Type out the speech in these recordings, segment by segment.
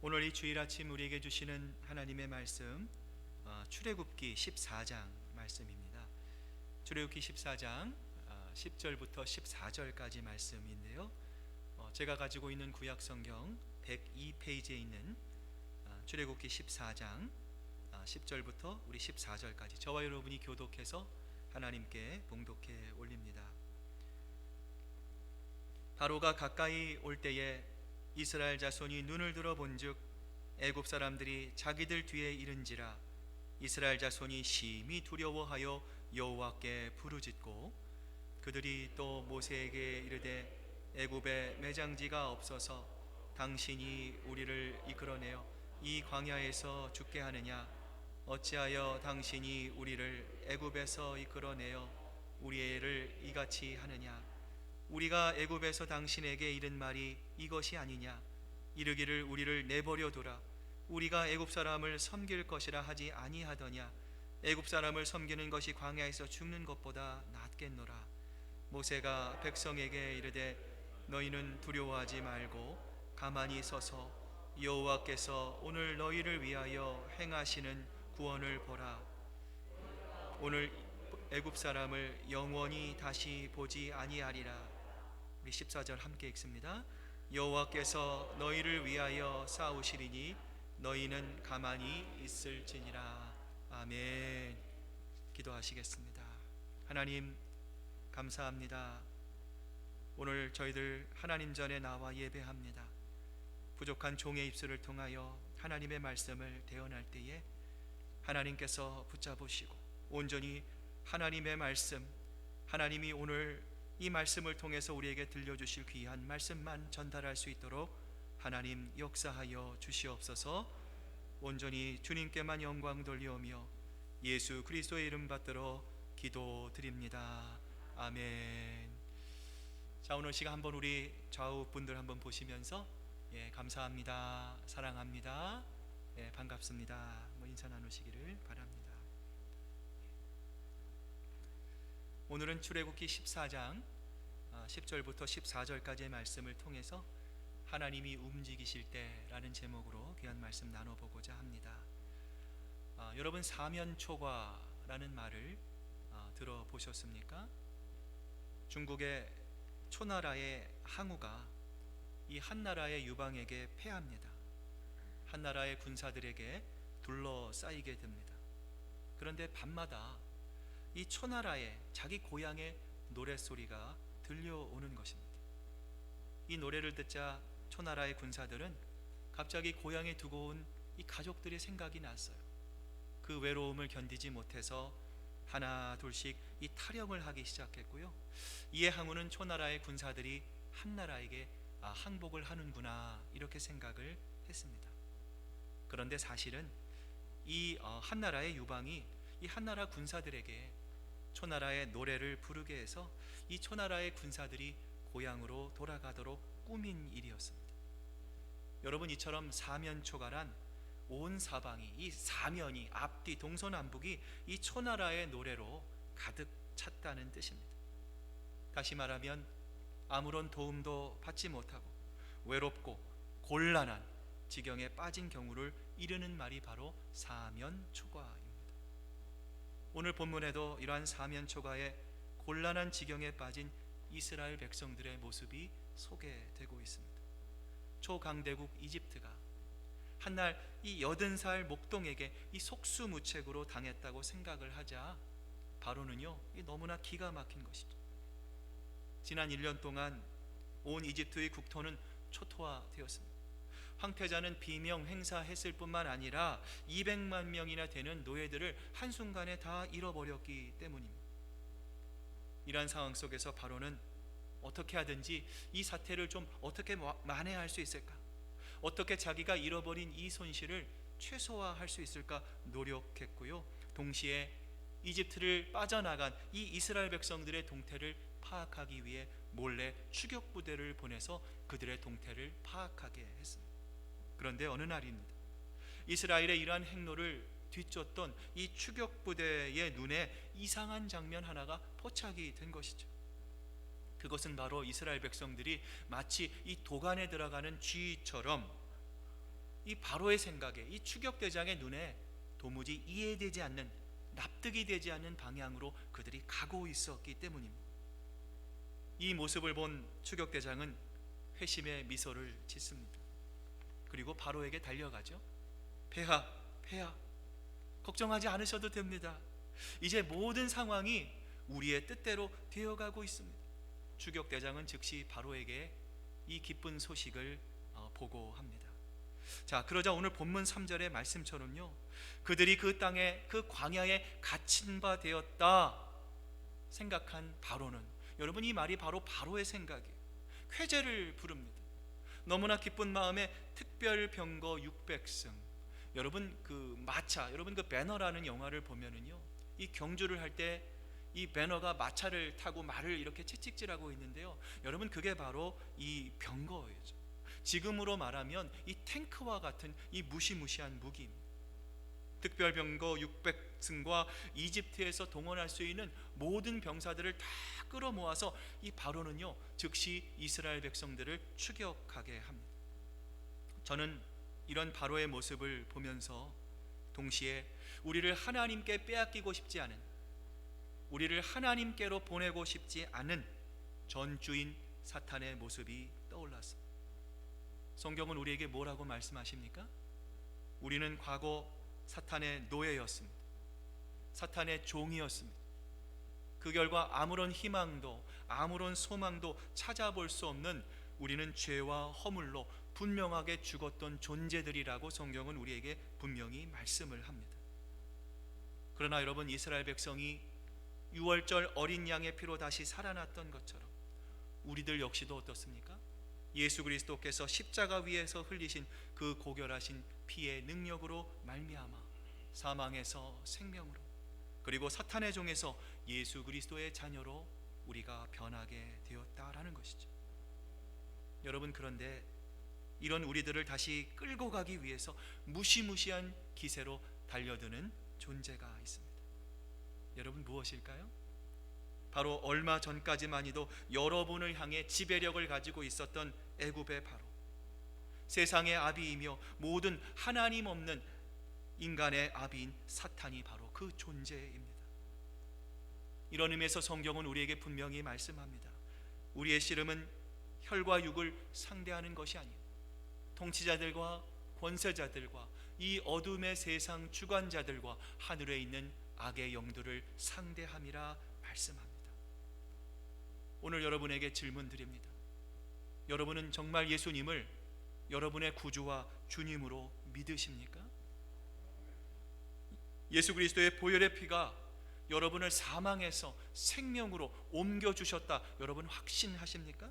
오늘 이 주일 아침 우리에게 주시는 하나님의 말씀, 출애굽기 14장 말씀입니다. 출애굽기 14장 10절부터 14절까지 말씀인데요, 제가 가지고 있는 구약 성경 102페이지에 있는 출애굽기 14장 10절부터 우리 14절까지 저와 여러분이 교독해서 하나님께 봉독해 올립니다. 바로가 가까이 올 때에 이스라엘 자손이 눈을 들어 본즉 애굽 사람들이 자기들 뒤에 이른지라. 이스라엘 자손이 심히 두려워하여 여호와께 부르짖고 그들이 또 모세에게 이르되 애굽에 매장지가 없어서 당신이 우리를 이끌어내어 이 광야에서 죽게 하느냐? 어찌하여 당신이 우리를 애굽에서 이끌어내어 우리를 이같이 하느냐? 우리가 애굽에서 당신에게 이른 말이 이것이 아니냐? 이르기를 우리를 내버려 두라. 우리가 애굽 사람을 섬길 것이라 하지 아니하더냐? 애굽 사람을 섬기는 것이 광야에서 죽는 것보다 낫겠노라. 모세가 백성에게 이르되 너희는 두려워하지 말고 가만히 서서 여호와께서 오늘 너희를 위하여 행하시는 구원을 보라. 오늘 애굽 사람을 영원히 다시 보지 아니하리라. 우리 14절 함께 읽습니다. 여호와께서 너희를 위하여 싸우시리니 너희는 가만히 있을지니라. 아멘. 기도하시겠습니다. 하나님 감사합니다. 오늘 저희들 하나님 전에 나와 예배합니다. 부족한 종의 입술을 통하여 하나님의 말씀을 대언할 때에 하나님께서 붙잡으시고 온전히 하나님의 말씀, 하나님이 오늘 이 말씀을 통해서 우리에게 들려주실 귀한 말씀만 전달할 수 있도록 하나님 역사하여 주시옵소서. 온전히 주님께만 영광 돌리오며 예수 그리스도의 이름 받들어 기도드립니다. 아멘. 자, 오늘 시간 한번 우리 좌우 분들 한번 보시면서 감사합니다, 사랑합니다, 반갑습니다 인사 나누시기를 바랍니다. 오늘은 출애굽기 14장 10절부터 14절까지의 말씀을 통해서 하나님이 움직이실 때라는 제목으로 귀한 말씀 나눠보고자 합니다. 여러분 사면초가라는 말을 들어보셨습니까? 중국의 초나라의 항우가 이 한나라의 유방에게 패합니다. 한나라의 군사들에게 둘러싸이게 됩니다. 그런데 밤마다 이 초나라의 자기 고향의 노랫소리가 들려오는 것입니다. 이 노래를 듣자 초나라의 군사들은 갑자기 고향에 두고 온 이 가족들의 생각이 났어요. 그 외로움을 견디지 못해서 하나 둘씩 이 탈영을 하기 시작했고요. 이에 항우는 초나라의 군사들이 한나라에게 항복을 하는구나 이렇게 생각을 했습니다. 그런데 사실은 이 한나라의 유방이 이 한나라 군사들에게 초나라의 노래를 부르게 해서 이 초나라의 군사들이 고향으로 돌아가도록 꾸민 일이었습니다. 여러분, 이처럼 사면초가란 온 사방이, 이 사면이, 앞뒤 동서남북이 이 초나라의 노래로 가득 찼다는 뜻입니다. 다시 말하면 아무런 도움도 받지 못하고 외롭고 곤란한 지경에 빠진 경우를 이르는 말이 바로 사면초가입니다. 오늘 본문에도 이러한 사면초가의 곤란한 지경에 빠진 이스라엘 백성들의 모습이 소개되고 있습니다. 초강대국 이집트가 한날 이 80살 목동에게 이 속수무책으로 당했다고 생각을 하자 바로는요, 너무나 기가 막힌 것이죠. 지난 1년 동안 온 이집트의 국토는 초토화되었습니다. 황태자는 비명 행사했을 뿐만 아니라 200만 명이나 되는 노예들을 한순간에 다 잃어버렸기 때문입니다. 이러한 상황 속에서 바로는 어떻게 하든지 이 사태를 좀 어떻게 만회할 수 있을까, 어떻게 자기가 잃어버린 이 손실을 최소화할 수 있을까 노력했고요. 동시에 이집트를 빠져나간 이 이스라엘 백성들의 동태를 파악하기 위해 몰래 추격 부대를 보내서 그들의 동태를 파악하게 했습니다. 그런데 어느 날입니다. 이스라엘의 이러한 행로를 뒤쫓던 이 추격 부대의 눈에 이상한 장면 하나가 포착이 된 것이죠. 그것은 바로 이스라엘 백성들이 마치 이 도간에 들어가는 쥐처럼 이 바로의 생각에, 이 추격대장의 눈에 도무지 이해되지 않는, 납득이 되지 않는 방향으로 그들이 가고 있었기 때문입니다. 이 모습을 본 추격대장은 회심의 미소를 짓습니다. 그리고 바로에게 달려가죠. 폐하, 폐하, 걱정하지 않으셔도 됩니다. 이제 모든 상황이 우리의 뜻대로 되어가고 있습니다. 추격대장은 즉시 바로에게 이 기쁜 소식을 보고합니다. 자, 그러자 오늘 본문 3절의 말씀처럼요, 그들이 그 땅에, 그 광야에 갇힌 바 되었다 생각한 바로는, 여러분 이 말이 바로 바로의 생각이에요. 쾌재를 부릅니다. 너무나 기쁜 마음에 특별 병거 600승. 여러분 그 마차, 여러분 그 배너라는 영화를 보면은요, 이 경주를 할 때 이 배너가 마차를 타고 말을 이렇게 채찍질하고 있는데요, 여러분 그게 바로 이 병거예요. 지금으로 말하면 이 탱크와 같은 이 무시무시한 무기입니다. 특별병거 600승과 이집트에서 동원할 수 있는 모든 병사들을 다 끌어모아서 이 바로는요 즉시 이스라엘 백성들을 추격하게 합니다. 저는 이런 바로의 모습을 보면서 동시에 우리를 하나님께 빼앗기고 싶지 않은, 우리를 하나님께로 보내고 싶지 않은 전주인 사탄의 모습이 떠올랐습니다. 성경은 우리에게 뭐라고 말씀하십니까? 우리는 과거 사탄의 노예였습니다. 사탄의 종이었습니다. 그 결과 아무런 희망도 아무런 소망도 찾아볼 수 없는, 우리는 죄와 허물로 분명하게 죽었던 존재들이라고 성경은 우리에게 분명히 말씀을 합니다. 그러나 여러분, 이스라엘 백성이 유월절 어린 양의 피로 다시 살아났던 것처럼 우리들 역시도 어떻습니까? 예수 그리스도께서 십자가 위에서 흘리신 그 고결하신 피의 능력으로 말미암아 사망에서 생명으로, 그리고 사탄의 종에서 예수 그리스도의 자녀로 우리가 변하게 되었다라는 것이죠. 여러분, 그런데 이런 우리들을 다시 끌고 가기 위해서 무시무시한 기세로 달려드는 존재가 있습니다. 여러분, 무엇일까요? 바로 얼마 전까지만 해도 여러분을 향해 지배력을 가지고 있었던 애굽의 바로, 세상의 아비이며 모든 하나님 없는 인간의 아비인 사탄이 바로 그 존재입니다. 이런 의미에서 성경은 우리에게 분명히 말씀합니다. 우리의 씨름은 혈과 육을 상대하는 것이 아니에요. 통치자들과 권세자들과 이 어둠의 세상 주관자들과 하늘에 있는 악의 영들을 상대함이라 말씀합니다. 오늘 여러분에게 질문 드립니다. 여러분은 정말 예수님을 여러분의 구주와 주님으로 믿으십니까? 예수 그리스도의 보혈의 피가 여러분을 사망에서 생명으로 옮겨주셨다, 여러분 확신하십니까?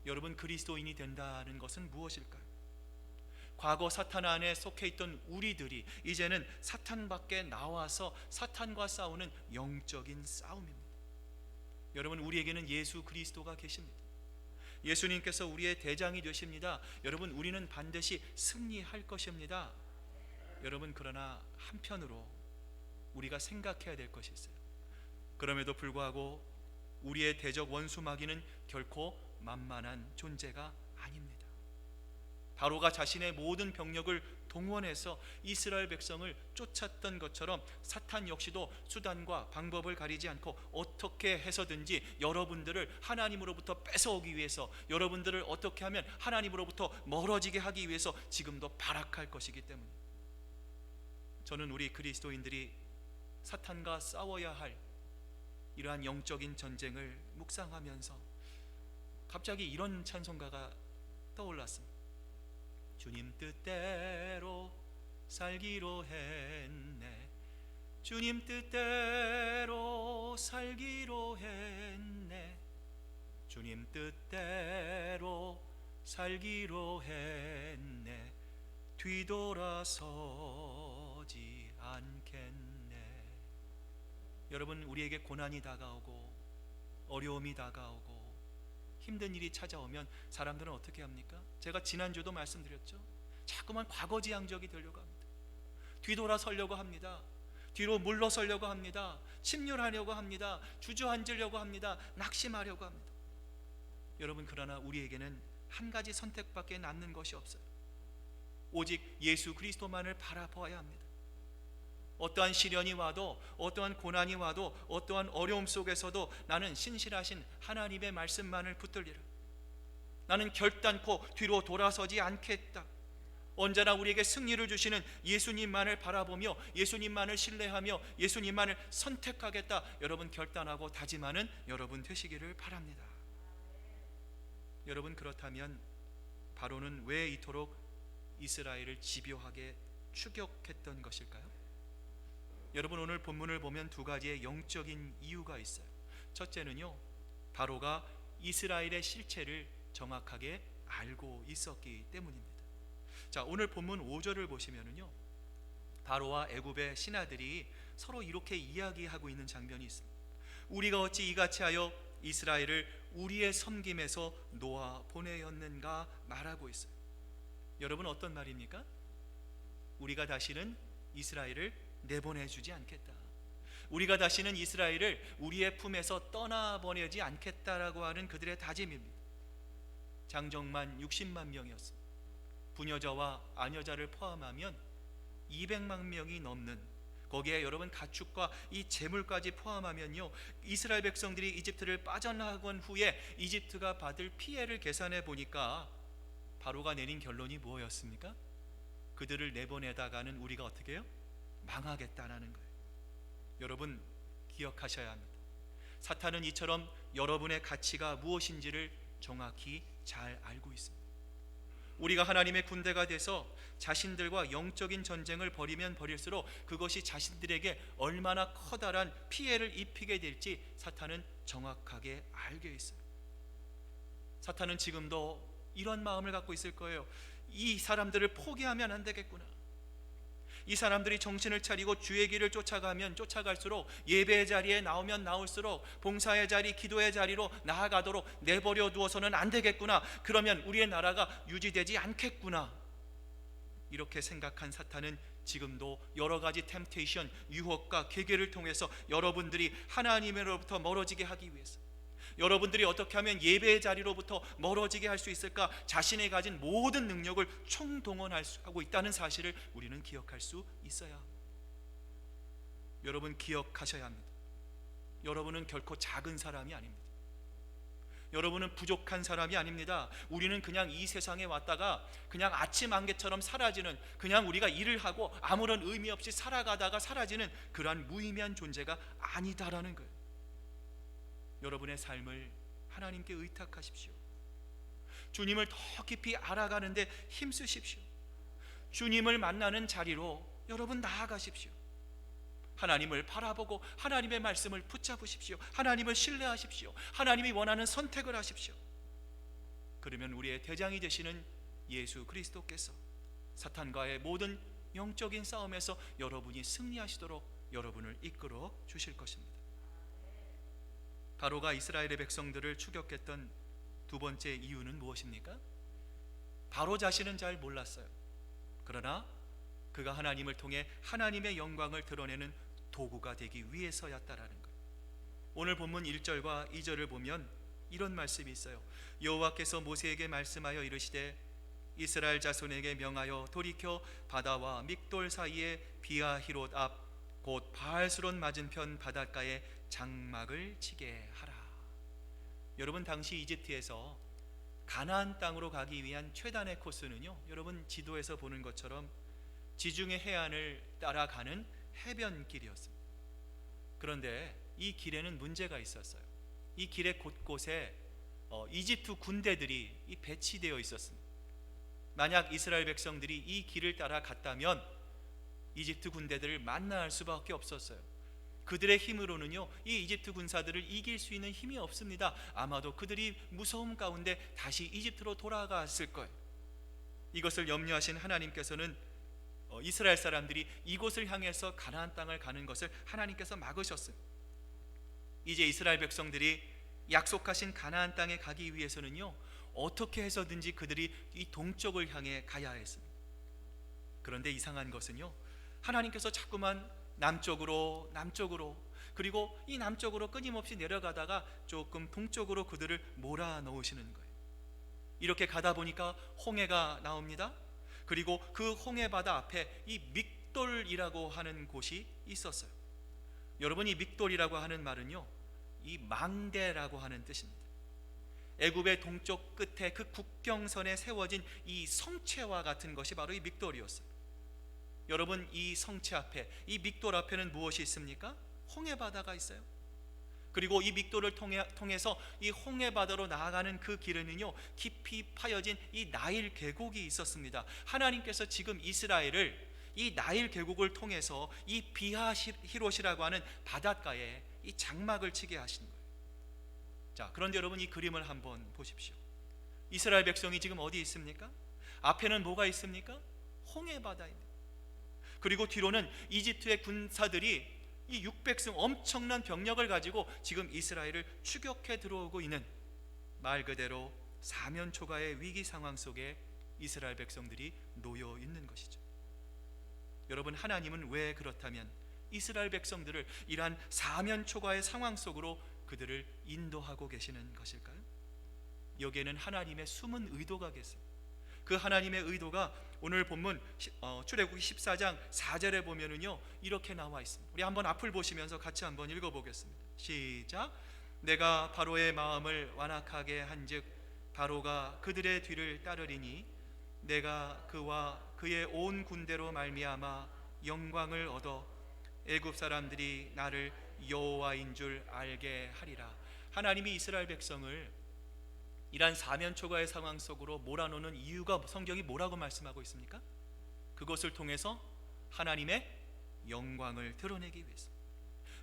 여러분, 그리스도인이 된다는 것은 무엇일까요? 과거 사탄 안에 속해 있던 우리들이 이제는 사탄 밖에 나와서 사탄과 싸우는 영적인 싸움입니다. 여러분, 우리에게는 예수 그리스도가 계십니다. 예수님께서 우리의 대장이 되십니다. 여러분, 우리는 반드시 승리할 것입니다. 여러분, 그러나 한편으로 우리가 생각해야 될 것이 있어요. 그럼에도 불구하고 우리의 대적 원수 마귀는 결코 만만한 존재가 아닙니다. 바로가 자신의 모든 병력을 동원해서 이스라엘 백성을 쫓았던 것처럼 사탄 역시도 수단과 방법을 가리지 않고 어떻게 해서든지 여러분들을 하나님으로부터 뺏어오기 위해서, 여러분들을 어떻게 하면 하나님으로부터 멀어지게 하기 위해서 지금도 발악할 것이기 때문에, 저는 우리 그리스도인들이 사탄과 싸워야 할 이러한 영적인 전쟁을 묵상하면서 갑자기 이런 찬송가가 떠올랐습니다. 주님 뜻대로 살기로 했네, 주님 뜻대로 살기로 했네, 주님 뜻대로 살기로 했네, 뒤돌아서지 않겠네. 여러분, 우리에게 고난이 다가오고 어려움이 다가오고 힘든 일이 찾아오면 사람들은 어떻게 합니까? 제가 지난주도 말씀드렸죠. 자꾸만 과거지향적이 되려고 합니다. 뒤돌아서려고 합니다. 뒤로 물러서려고 합니다. 침륜하려고 합니다. 주저앉으려고 합니다. 낙심하려고 합니다. 여러분, 그러나 우리에게는 한 가지 선택밖에 남는 것이 없어요. 오직 예수 그리스도만을 바라보아야 합니다. 어떠한 시련이 와도, 어떠한 고난이 와도, 어떠한 어려움 속에서도 나는 신실하신 하나님의 말씀만을 붙들리라. 나는 결단코 뒤로 돌아서지 않겠다. 언제나 우리에게 승리를 주시는 예수님만을 바라보며 예수님만을 신뢰하며 예수님만을 선택하겠다. 여러분 결단하고 다짐하는 여러분 되시기를 바랍니다. 여러분, 그렇다면 바로는 왜 이토록 이스라엘을 집요하게 추격했던 것일까요? 여러분, 오늘 본문을 보면 두 가지의 영적인 이유가 있어요. 첫째는요, 바로가 이스라엘의 실체를 정확하게 알고 있었기 때문입니다. 자, 오늘 본문 5절을 보시면은요, 바로와 애굽의 신하들이 서로 이렇게 이야기하고 있는 장면이 있습니다. 우리가 어찌 이같이 하여 이스라엘을 우리의 섬김에서 놓아 보내었는가 말하고 있어요. 여러분, 어떤 말입니까? 우리가 다시는 이스라엘을 내보내주지 않겠다. 우리가 다시는 이스라엘을 우리의 품에서 떠나보내지 않겠다라고 하는 그들의 다짐입니다. 장정만 60만 명이었습니다. 부녀자와 아녀자를 포함하면 200만 명이 넘는, 거기에 여러분 가축과 이 재물까지 포함하면요, 이스라엘 백성들이 이집트를 빠져나간 후에 이집트가 받을 피해를 계산해 보니까 바로가 내린 결론이 뭐였습니까? 그들을 내보내다가는 우리가 어떻게 해요? 망하겠다라는 거예요. 여러분 기억하셔야 합니다. 사탄은 이처럼 여러분의 가치가 무엇인지를 정확히 잘 알고 있습니다. 우리가 하나님의 군대가 돼서 자신들과 영적인 전쟁을 벌이면 벌일수록 그것이 자신들에게 얼마나 커다란 피해를 입히게 될지 사탄은 정확하게 알게 있어요. 사탄은 지금도 이런 마음을 갖고 있을 거예요. 이 사람들을 포기하면 안 되겠구나. 이 사람들이 정신을 차리고 주의 길을 쫓아가면 쫓아갈수록, 예배의 자리에 나오면 나올수록 봉사의 자리, 기도의 자리로 나아가도록 내버려 두어서는 안 되겠구나. 그러면 우리의 나라가 유지되지 않겠구나. 이렇게 생각한 사탄은 지금도 여러 가지 템테이션, 유혹과 계계를 통해서 여러분들이 하나님으로부터 멀어지게 하기 위해서, 여러분들이 어떻게 하면 예배의 자리로부터 멀어지게 할 수 있을까, 자신이 가진 모든 능력을 총동원하고 있다는 사실을 우리는 기억할 수 있어야 합니다. 여러분 기억하셔야 합니다. 여러분은 결코 작은 사람이 아닙니다. 여러분은 부족한 사람이 아닙니다. 우리는 그냥 이 세상에 왔다가 그냥 아침 안개처럼 사라지는, 그냥 우리가 일을 하고 아무런 의미 없이 살아가다가 사라지는 그러한 무의미한 존재가 아니다라는 거예요. 여러분의 삶을 하나님께 의탁하십시오. 주님을 더 깊이 알아가는데 힘쓰십시오. 주님을 만나는 자리로 여러분 나아가십시오. 하나님을 바라보고 하나님의 말씀을 붙잡으십시오. 하나님을 신뢰하십시오. 하나님이 원하는 선택을 하십시오. 그러면 우리의 대장이 되시는 예수 그리스도께서 사탄과의 모든 영적인 싸움에서 여러분이 승리하시도록 여러분을 이끌어 주실 것입니다. 바로가 이스라엘의 백성들을 추격했던 두 번째 이유는 무엇입니까? 바로 자신은 잘 몰랐어요. 그러나 그가 하나님을 통해 하나님의 영광을 드러내는 도구가 되기 위해서였다라는 거예요. 오늘 본문 1절과 2절을 보면 이런 말씀이 있어요. 여호와께서 모세에게 말씀하여 이르시되 이스라엘 자손에게 명하여 돌이켜 바다와 믹돌 사이에 비아히롯 앞 곧 바알스론 맞은편 바닷가에 장막을 치게 하라. 여러분, 당시 이집트에서 가나안 땅으로 가기 위한 최단의 코스는요, 여러분 지도에서 보는 것처럼 지중해 해안을 따라가는 해변길이었습니다. 그런데 이 길에는 문제가 있었어요. 이 길의 곳곳에 이집트 군대들이 배치되어 있었습니다. 만약 이스라엘 백성들이 이 길을 따라 갔다면 이집트 군대들을 만나할 수밖에 없었어요. 그들의 힘으로는요, 이 이집트 군사들을 이길 수 있는 힘이 없습니다. 아마도 그들이 무서움 가운데 다시 이집트로 돌아갔을 거예요. 이것을 염려하신 하나님께서는 이스라엘 사람들이 이곳을 향해서 가나안 땅을 가는 것을 하나님께서 막으셨어요. 이제 이스라엘 백성들이 약속하신 가나안 땅에 가기 위해서는요, 어떻게 해서든지 그들이 이 동쪽을 향해 가야 했습니다. 그런데 이상한 것은요, 하나님께서 자꾸만 남쪽으로 그리고 이 남쪽으로 끊임없이 내려가다가 조금 동쪽으로 그들을 몰아넣으시는 거예요. 이렇게 가다 보니까 홍해가 나옵니다. 그리고 그 홍해바다 앞에 이 믹돌이라고 하는 곳이 있었어요. 여러분, 이 믹돌이라고 하는 말은요, 이 망대라고 하는 뜻입니다. 애굽의 동쪽 끝에 그 국경선에 세워진 이 성체와 같은 것이 바로 이 믹돌이었어요. 여러분, 이 성체 앞에, 이 믹돌 앞에는 무엇이 있습니까? 홍해바다가 있어요. 그리고 이 믹돌을 통해서 이 홍해바다로 나아가는 그 길에는요, 깊이 파여진 이 나일 계곡이 있었습니다. 하나님께서 지금 이스라엘을 이 나일 계곡을 통해서 이 비하히롯이라고 하는 바닷가에 이 장막을 치게 하신 거예요. 자, 그런데 여러분, 이 그림을 한번 보십시오. 이스라엘 백성이 지금 어디 있습니까? 앞에는 뭐가 있습니까? 홍해바다입니다. 그리고 뒤로는 이집트의 군사들이 이 600승 엄청난 병력을 가지고 지금 이스라엘을 추격해 들어오고 있는, 말 그대로 사면초가의 위기 상황 속에 이스라엘 백성들이 놓여 있는 것이죠. 여러분, 하나님은 왜 그렇다면 이스라엘 백성들을 이러한 사면초가의 상황 속으로 그들을 인도하고 계시는 것일까요? 여기에는 하나님의 숨은 의도가 계세요. 그 하나님의 의도가 오늘 본문 출애굽기 14장 4절에 보면은요, 이렇게 나와 있습니다. 우리 한번 앞을 보시면서 같이 한번 읽어보겠습니다. 시작. 내가 바로의 마음을 완악하게 한즉 바로가 그들의 뒤를 따르리니 내가 그와 그의 온 군대로 말미암아 영광을 얻어 애굽 사람들이 나를 여호와인 줄 알게 하리라. 하나님이 이스라엘 백성을 이러한 사면초가의 상황 속으로 몰아넣는 이유가 성경이 뭐라고 말씀하고 있습니까? 그것을 통해서 하나님의 영광을 드러내기 위해서,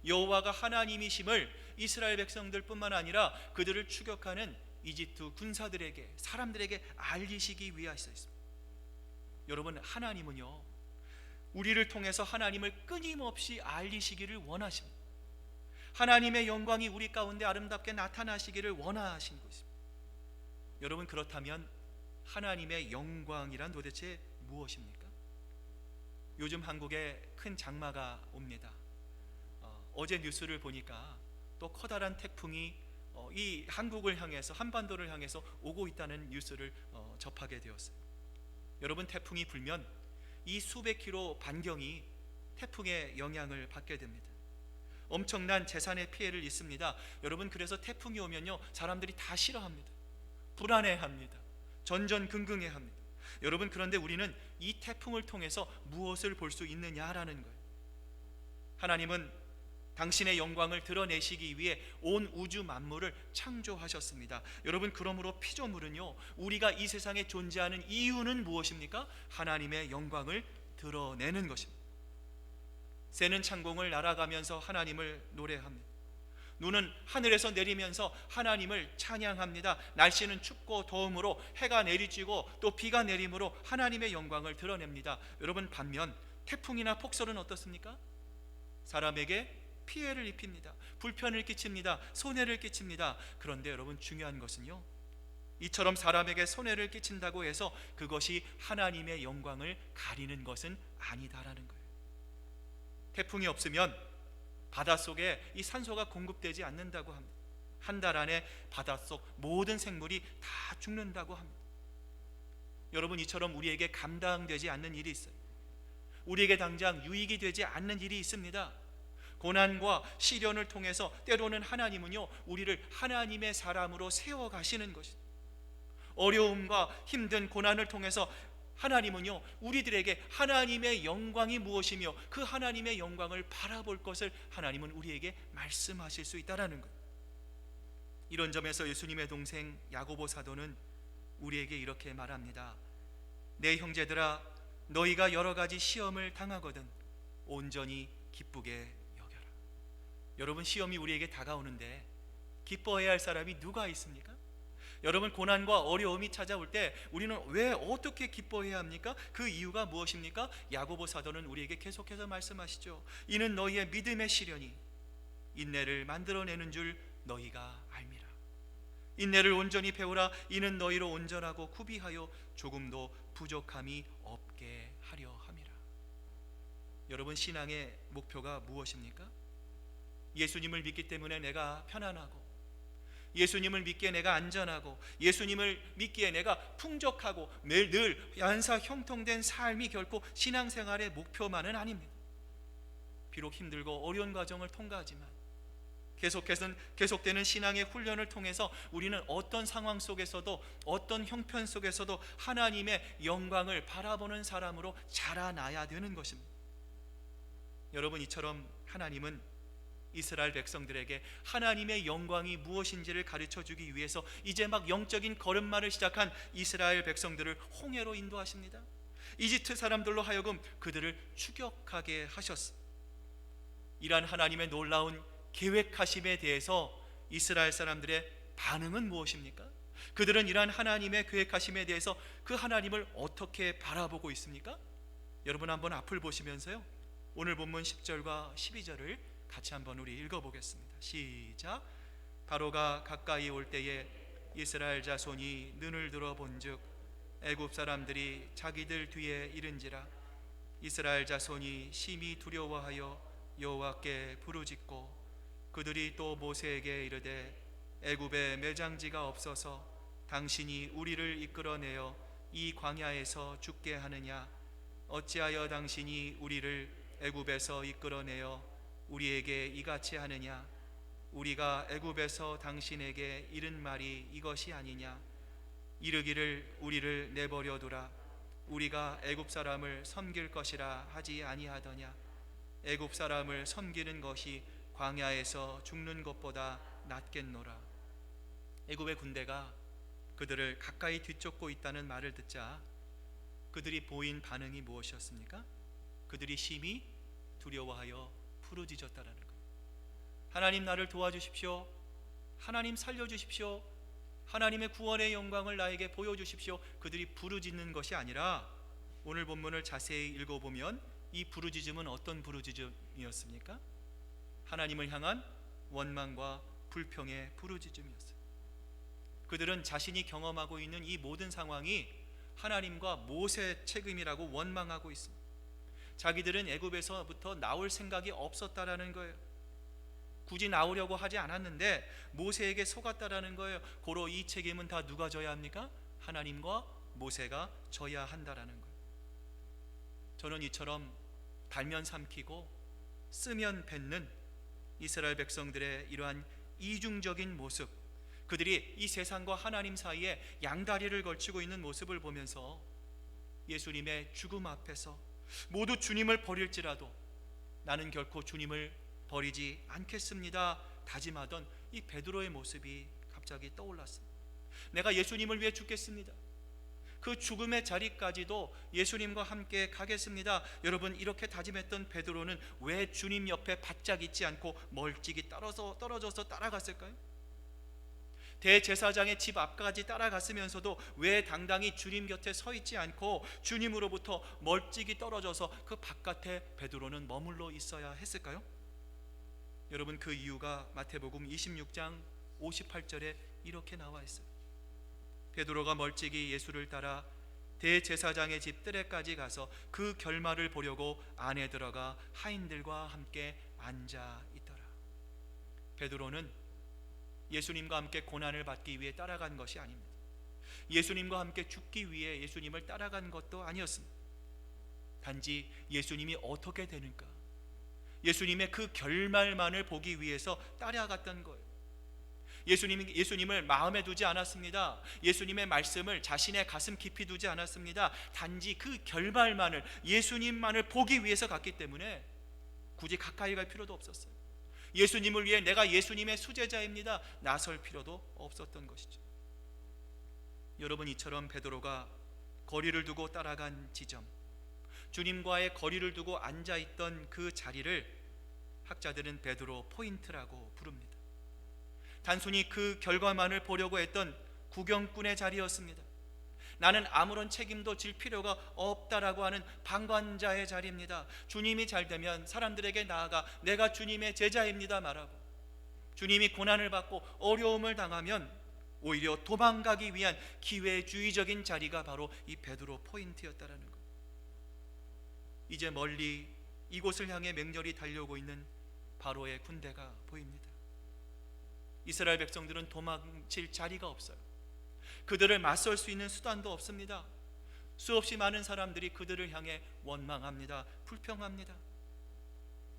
여호와가 하나님이심을 이스라엘 백성들뿐만 아니라 그들을 추격하는 이집트 군사들에게, 사람들에게 알리시기 위하였습니다. 여러분, 하나님은요, 우리를 통해서 하나님을 끊임없이 알리시기를 원하십니다. 하나님의 영광이 우리 가운데 아름답게 나타나시기를 원하신 것입니다. 여러분, 그렇다면 하나님의 영광이란 도대체 무엇입니까? 요즘 한국에 큰 장마가 옵니다. 어제 뉴스를 보니까 또 커다란 태풍이 이 한국을 향해서, 한반도를 향해서 오고 있다는 뉴스를 접하게 되었어요. 여러분, 태풍이 불면 이 수백 킬로 반경이 태풍의 영향을 받게 됩니다. 엄청난 재산의 피해를 입습니다. 여러분, 그래서 태풍이 오면요, 사람들이 다 싫어합니다. 불안해합니다. 전전긍긍해합니다. 여러분, 그런데 우리는 이 태풍을 통해서 무엇을 볼 수 있느냐라는 거예요. 하나님은 당신의 영광을 드러내시기 위해 온 우주 만물을 창조하셨습니다. 여러분, 그러므로 피조물은요, 우리가 이 세상에 존재하는 이유는 무엇입니까? 하나님의 영광을 드러내는 것입니다. 새는 창공을 날아가면서 하나님을 노래합니다. 눈은 하늘에서 내리면서 하나님을 찬양합니다. 날씨는 춥고 더움으로 해가 내리쬐고 또 비가 내림으로 하나님의 영광을 드러냅니다. 여러분, 반면 태풍이나 폭설은 어떻습니까? 사람에게 피해를 입힙니다. 불편을 끼칩니다. 손해를 끼칩니다. 그런데 여러분, 중요한 것은요, 이처럼 사람에게 손해를 끼친다고 해서 그것이 하나님의 영광을 가리는 것은 아니다라는 거예요. 태풍이 없으면 바닷속에 이 산소가 공급되지 않는다고 합니다. 한 달 안에 바닷속 모든 생물이 다 죽는다고 합니다. 여러분, 이처럼 우리에게 감당되지 않는 일이 있어요. 우리에게 당장 유익이 되지 않는 일이 있습니다. 고난과 시련을 통해서 때로는 하나님은요, 우리를 하나님의 사람으로 세워가시는 것입니다. 어려움과 힘든 고난을 통해서 하나님은요, 우리들에게 하나님의 영광이 무엇이며 그 하나님의 영광을 바라볼 것을 하나님은 우리에게 말씀하실 수 있다라는 것. 이런 점에서 예수님의 동생 야고보 사도는 우리에게 이렇게 말합니다. 내 형제들아, 너희가 여러 가지 시험을 당하거든 온전히 기쁘게 여겨라. 여러분, 시험이 우리에게 다가오는데 기뻐해야 할 사람이 누가 있습니까? 여러분, 고난과 어려움이 찾아올 때 우리는 왜 어떻게 기뻐해야 합니까? 그 이유가 무엇입니까? 야고보 사도는 우리에게 계속해서 말씀하시죠. 이는 너희의 믿음의 시련이 인내를 만들어내는 줄 너희가 알미라. 인내를 온전히 배우라. 이는 너희로 온전하고 구비하여 조금도 부족함이 없게 하려 함이라. 여러분, 신앙의 목표가 무엇입니까? 예수님을 믿기 때문에 내가 편안하고, 예수님을 믿기에 내가 안전하고 예수님을 믿기에 내가 풍족하고 매일 늘 안사 형통된 삶이 결코 신앙생활의 목표만은 아닙니다. 비록 힘들고 어려운 과정을 통과하지만 계속되는 신앙의 훈련을 통해서 우리는 어떤 상황 속에서도 어떤 형편 속에서도 하나님의 영광을 바라보는 사람으로 자라나야 되는 것입니다. 여러분, 이처럼 하나님은 이스라엘 백성들에게 하나님의 영광이 무엇인지를 가르쳐 주기 위해서 이제 막 영적인 걸음마를 시작한 이스라엘 백성들을 홍해로 인도하십니다. 이집트 사람들로 하여금 그들을 추격하게 하셨습니다. 이러한 하나님의 놀라운 계획하심에 대해서 이스라엘 사람들의 반응은 무엇입니까? 그들은 이러한 하나님의 계획하심에 대해서 그 하나님을 어떻게 바라보고 있습니까? 여러분, 한번 앞을 보시면서요, 오늘 본문 10절과 12절을 같이 한번 우리 읽어보겠습니다. 시작. 바로가 가까이 올 때에 이스라엘 자손이 눈을 들어 본즉 애굽 사람들이 자기들 뒤에 이른지라. 이스라엘 자손이 심히 두려워하여 여호와께 부르짖고 그들이 또 모세에게 이르되 애굽에 매장지가 없어서 당신이 우리를 이끌어내어 이 광야에서 죽게 하느냐? 어찌하여 당신이 우리를 애굽에서 이끌어내어 우리에게 이같이 하느냐? 우리가 애굽에서 당신에게 이른 말이 이것이 아니냐? 이르기를 우리를 내버려 두라. 우리가 애굽 사람을 섬길 것이라 하지 아니하더냐? 애굽 사람을 섬기는 것이 광야에서 죽는 것보다 낫겠노라. 애굽의 군대가 그들을 가까이 뒤쫓고 있다는 말을 듣자 그들이 보인 반응이 무엇이었습니까? 그들이 심히 두려워하여 부르짖었다라는 거예요. 하나님, 나를 도와주십시오. 하나님, 살려주십시오. 하나님의 구원의 영광을 나에게 보여주십시오. 그들이 부르짖는 것이 아니라 오늘 본문을 자세히 읽어보면 이 부르짖음은 어떤 부르짖음이었습니까? 하나님을 향한 원망과 불평의 부르짖음이었어요. 그들은 자신이 경험하고 있는 이 모든 상황이 하나님과 모세의 책임이라고 원망하고 있습니다. 자기들은 애굽에서부터 나올 생각이 없었다라는 거예요. 굳이 나오려고 하지 않았는데 모세에게 속았다라는 거예요. 고로 이 책임은 다 누가 져야 합니까? 하나님과 모세가 져야 한다라는 거예요. 저는 이처럼 달면 삼키고 쓰면 뱉는 이스라엘 백성들의 이러한 이중적인 모습, 그들이 이 세상과 하나님 사이에 양다리를 걸치고 있는 모습을 보면서 예수님의 죽음 앞에서 모두 주님을 버릴지라도 나는 결코 주님을 버리지 않겠습니다 다짐하던 이 베드로의 모습이 갑자기 떠올랐습니다. 내가 예수님을 위해 죽겠습니다. 그 죽음의 자리까지도 예수님과 함께 가겠습니다. 여러분, 이렇게 다짐했던 베드로는 왜 주님 옆에 바짝 있지 않고 멀찍이 떨어져서 따라갔을까요? 대제사장의 집 앞까지 따라갔으면서도 왜 당당히 주님 곁에 서 있지 않고 주님으로부터 멀찍이 떨어져서 그 바깥에 베드로는 머물러 있어야 했을까요? 여러분, 그 이유가 마태복음 26장 58절에 이렇게 나와 있어요. 베드로가 멀찍이 예수를 따라 대제사장의 집 뜰에까지 가서 그 결말을 보려고 안에 들어가 하인들과 함께 앉아 있더라. 베드로는 예수님과 함께 고난을 받기 위해 따라간 것이 아닙니다. 예수님과 함께 죽기 위해 예수님을 따라간 것도 아니었습니다. 단지 예수님이 어떻게 되는가, 예수님의 그 결말만을 보기 위해서 따라갔던 거예요. 예수님을 마음에 두지 않았습니다. 예수님의 말씀을 자신의 가슴 깊이 두지 않았습니다. 단지 그 결말만을, 예수님만을 보기 위해서 갔기 때문에 굳이 가까이 갈 필요도 없었어요. 예수님을 위해 내가 예수님의 수제자입니다 나설 필요도 없었던 것이죠. 여러분, 이처럼 베드로가 거리를 두고 따라간 지점, 주님과의 거리를 두고 앉아있던 그 자리를 학자들은 베드로 포인트라고 부릅니다. 단순히 그 결과만을 보려고 했던 구경꾼의 자리였습니다. 나는 아무런 책임도 질 필요가 없다라고 하는 방관자의 자리입니다. 주님이 잘 되면 사람들에게 나아가 내가 주님의 제자입니다 말하고, 주님이 고난을 받고 어려움을 당하면 오히려 도망가기 위한 기회주의적인 자리가 바로 이 베드로 포인트였다라는 것. 이제 멀리 이곳을 향해 맹렬히 달려오고 있는 바로의 군대가 보입니다. 이스라엘 백성들은 도망칠 자리가 없어요. 그들을 맞설 수 있는 수단도 없습니다. 수없이 많은 사람들이 그들을 향해 원망합니다. 불평합니다.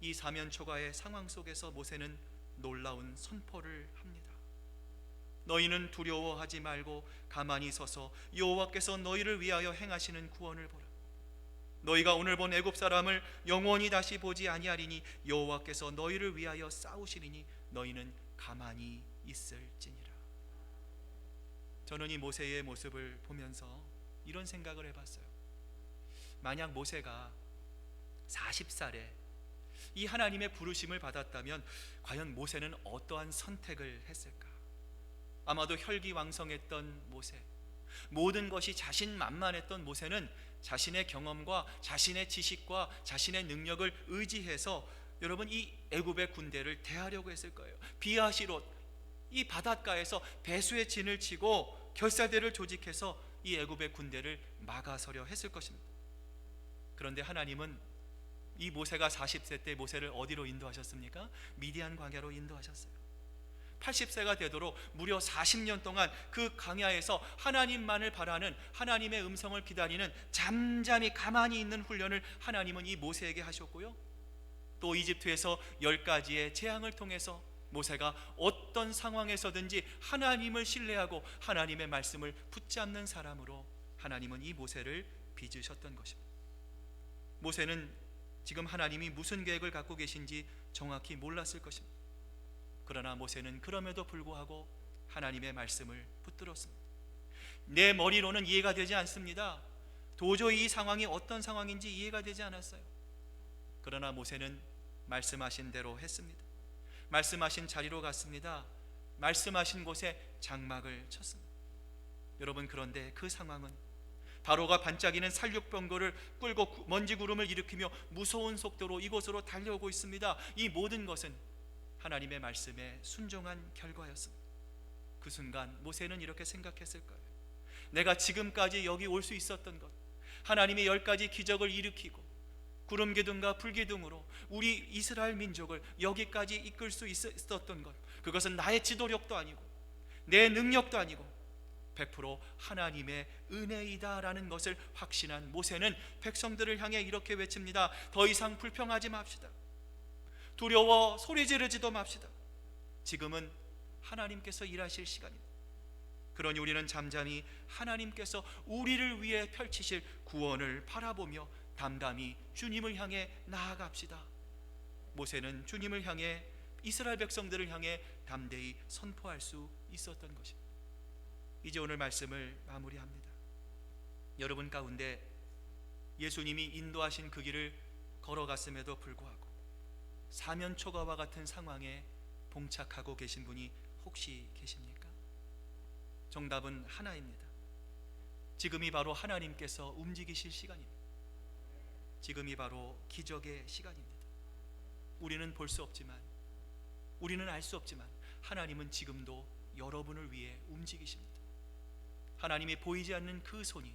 이 사면초가의 상황 속에서 모세는 놀라운 선포를 합니다. 너희는 두려워하지 말고 가만히 서서 여호와께서 너희를 위하여 행하시는 구원을 보라. 너희가 오늘 본 애굽 사람을 영원히 다시 보지 아니하리니 여호와께서 너희를 위하여 싸우시리니 너희는 가만히 있을지니라. 저는 이 모세의 모습을 보면서 이런 생각을 해봤어요. 만약 모세가 40살에 이 하나님의 부르심을 받았다면 과연 모세는 어떠한 선택을 했을까? 아마도 혈기왕성했던 모세, 모든 것이 자신만만했던 모세는 자신의 경험과 자신의 지식과 자신의 능력을 의지해서 여러분 이 애굽의 군대를 대하려고 했을 거예요. 비하시롯 이 바닷가에서 배수의 진을 치고 결사대를 조직해서 이 애굽의 군대를 막아서려 했을 것입니다. 그런데 하나님은 이 모세가 40세 때 모세를 어디로 인도하셨습니까? 미디안 광야로 인도하셨어요. 80세가 되도록 무려 40년 동안 그 광야에서 하나님만을 바라는, 하나님의 음성을 기다리는 잠잠히 가만히 있는 훈련을 하나님은 이 모세에게 하셨고요, 또 이집트에서 10가지의 재앙을 통해서 모세가 어떤 상황에서든지 하나님을 신뢰하고 하나님의 말씀을 붙잡는 사람으로 하나님은 이 모세를 빚으셨던 것입니다. 모세는 지금 하나님이 무슨 계획을 갖고 계신지 정확히 몰랐을 것입니다. 그러나 모세는 그럼에도 불구하고 하나님의 말씀을 붙들었습니다. 내 머리로는 이해가 되지 않습니다. 도저히 이 상황이 어떤 상황인지 이해가 되지 않았어요. 그러나 모세는 말씀하신 대로 했습니다. 말씀하신 자리로 갔습니다. 말씀하신 곳에 장막을 쳤습니다. 여러분, 그런데 그 상황은 바로가 반짝이는 살육병거를 끌고 먼지 구름을 일으키며 무서운 속도로 이곳으로 달려오고 있습니다. 이 모든 것은 하나님의 말씀에 순종한 결과였습니다. 그 순간 모세는 이렇게 생각했을 거예요. 내가 지금까지 여기 올 수 있었던 것, 하나님의 10가지 기적을 일으키고 구름기둥과 불기둥으로 우리 이스라엘 민족을 여기까지 이끌 수 있었던 것, 그것은 나의 지도력도 아니고 내 능력도 아니고 100% 하나님의 은혜이다라는 것을 확신한 모세는 백성들을 향해 이렇게 외칩니다. 더 이상 불평하지 맙시다. 두려워 소리 지르지도 맙시다. 지금은 하나님께서 일하실 시간입니다. 그러니 우리는 잠잠히 하나님께서 우리를 위해 펼치실 구원을 바라보며 담담히 주님을 향해 나아갑시다. 모세는 주님을 향해, 이스라엘 백성들을 향해 담대히 선포할 수 있었던 것입니다. 이제 오늘 말씀을 마무리합니다. 여러분 가운데 예수님이 인도하신 그 길을 걸어갔음에도 불구하고 사면초가와 같은 상황에 봉착하고 계신 분이 혹시 계십니까? 정답은 하나입니다. 지금이 바로 하나님께서 움직이실 시간입니다. 지금이 바로 기적의 시간입니다. 우리는 볼 수 없지만, 우리는 알 수 없지만 하나님은 지금도 여러분을 위해 움직이십니다. 하나님이 보이지 않는 그 손이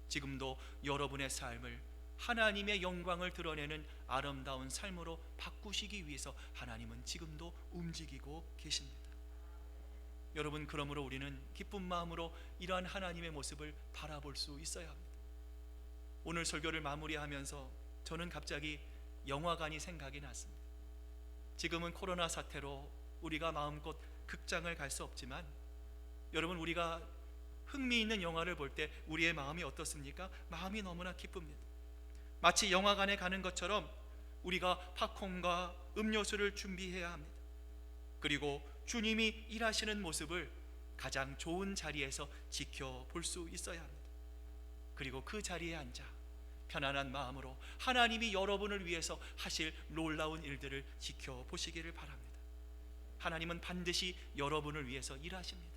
지금도 여러분의 삶을 하나님의 영광을 드러내는 아름다운 삶으로 바꾸시기 위해서 하나님은 지금도 움직이고 계십니다. 여러분, 그러므로 우리는 기쁜 마음으로 이러한 하나님의 모습을 바라볼 수 있어야 합니다. 오늘 설교를 마무리하면서 저는 갑자기 영화관이 생각이 났습니다. 지금은 코로나 사태로 우리가 마음껏 극장을 갈 수 없지만 여러분, 우리가 흥미있는 영화를 볼 때 우리의 마음이 어떻습니까? 마음이 너무나 기쁩니다. 마치 영화관에 가는 것처럼 우리가 팝콘과 음료수를 준비해야 합니다. 그리고 주님이 일하시는 모습을 가장 좋은 자리에서 지켜볼 수 있어야 합니다. 그리고 그 자리에 앉아 편안한 마음으로 하나님이 여러분을 위해서 하실 놀라운 일들을 지켜보시기를 바랍니다. 하나님은 반드시 여러분을 위해서 일하십니다.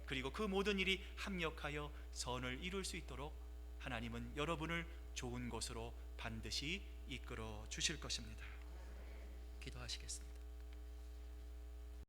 그리고 그 모든 일이 합력하여 선을 이룰 수 있도록 하나님은 여러분을 좋은 곳으로 반드시 이끌어 주실 것입니다. 기도하시겠습니다.